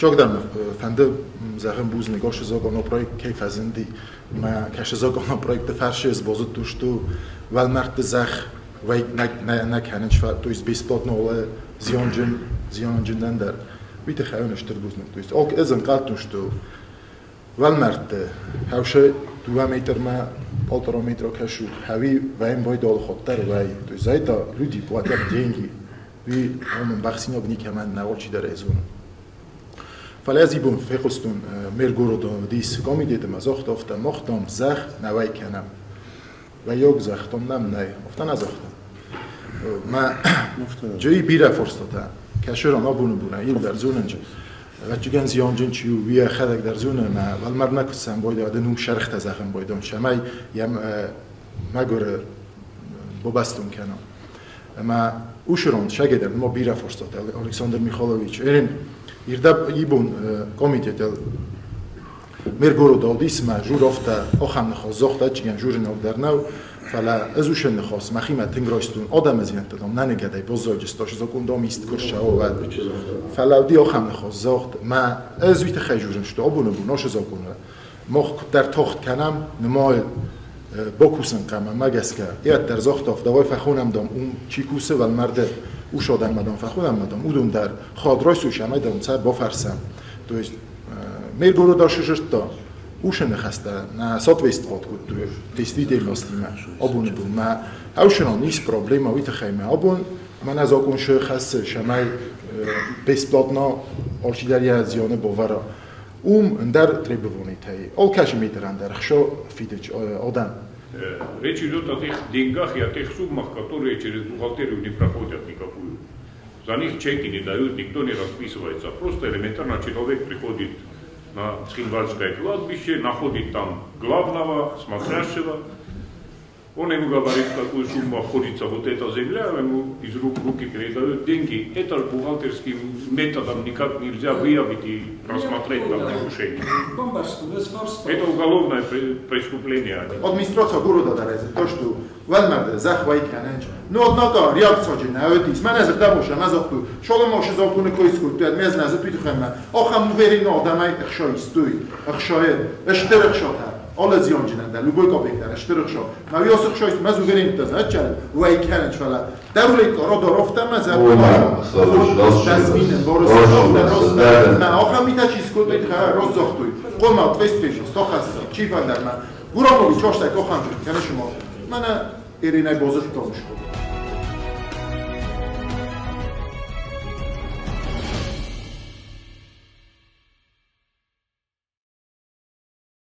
جاگدم فنده زخم بوز نگاش زاگانو پروژه کیف ازندی ما کش زاگانو پروژه فرش از بازد دوستو ول مرد زخ وی نکننش و تویز بیسپلات نوله زیانجن دندر ویت خیانش تر بوز نگویست آگ ازن قطعشتو ول مرد هوشه 2 متر ما 1,5 метра кашу хави ваим бой дол хоттар вай то есть за это люди платят деньги и он бахсиног никаман наолчи дарезун фалязибун фехостун мер городо дис комитет мазохт офта мохтом зах навай канам ва ёг захтом нам най офта назохтам ма ҷои бира форстота кашуро набуну буна ил дар зунанҷа وچگان زیانجن چیو ویا خدک در زونه ما ولمر نکسم باید آدم نوم شرخ تزخم بایدم شمای یم مگر ببستم کنم ما اوشرون شگیدر ما بیره فرستاد الکساندر میخالویچ این ایرده ایبون کمیته مرگورو دادیس ما جور افته آخام نخواست زخته چگان جور نگذر نو فلا ازوش نخواست مخیمه تنگرایستون آدم از این تدام ننگدای بزرگستاش زکوندام است کرشه آورد فلا دی آخام نخواست زخت ما ازویت خیجورن شده آبونه بو ناش زکونه مخ در تخت کنم نمای باکوسن قمم مگس که ایت در زخت آف دوای فخونم دام اون چی کوسه ول مرده او شادن مدام فخونم مدام اودم در خادرای سوش همه دام سر بافرسم تویست مرگورو داشتش تا اوش نخسته نه سات ویست قاد بود تو تستی دیل خواستیم آبون بود ما اوشنا نیست پروبلم اویت خیمه آبون من از آکون شو خسته شمای بیسپلاتنا آرچیدری از زیانه باورا در تریب بونی تایی آل کش میترن در خشو فیدچ آدم Речь идет о тех деньгах и о тех суммах, которые через бухгалтерию не проходят никакую. За них чеки не дают, никто не расписывается. Просто элементарно человек приходит на Цхинвальское кладбище, находит там главного, смотрящего. Он ему говорит, какую сумму обходится вот эта земля, ему из рук в руки передают деньги. Это бухгалтерским методом никак нельзя выявить и рассмотреть там нарушение. Это уголовное преступление. Администрация города дарeze, то что валмарда захвай каненч. Ну однако реакция же на это. Мен аз дабоша, мазохту. Шоло моше законы койскут, ты мез наза питхема. Ахам верино адамай ихшойстуй. Ихшоед. Эштирхшота. Alle zionjinen der любой копектар штырхшо мавиосх шойс мазу верин тазачал вай канач фала даруле коро дорофта маза дасмин борос на ахамита чискот битха розохтуй qomat вестеш стохас чифандар ма гурамови чошта кохам канашмо мана иринай бозош томш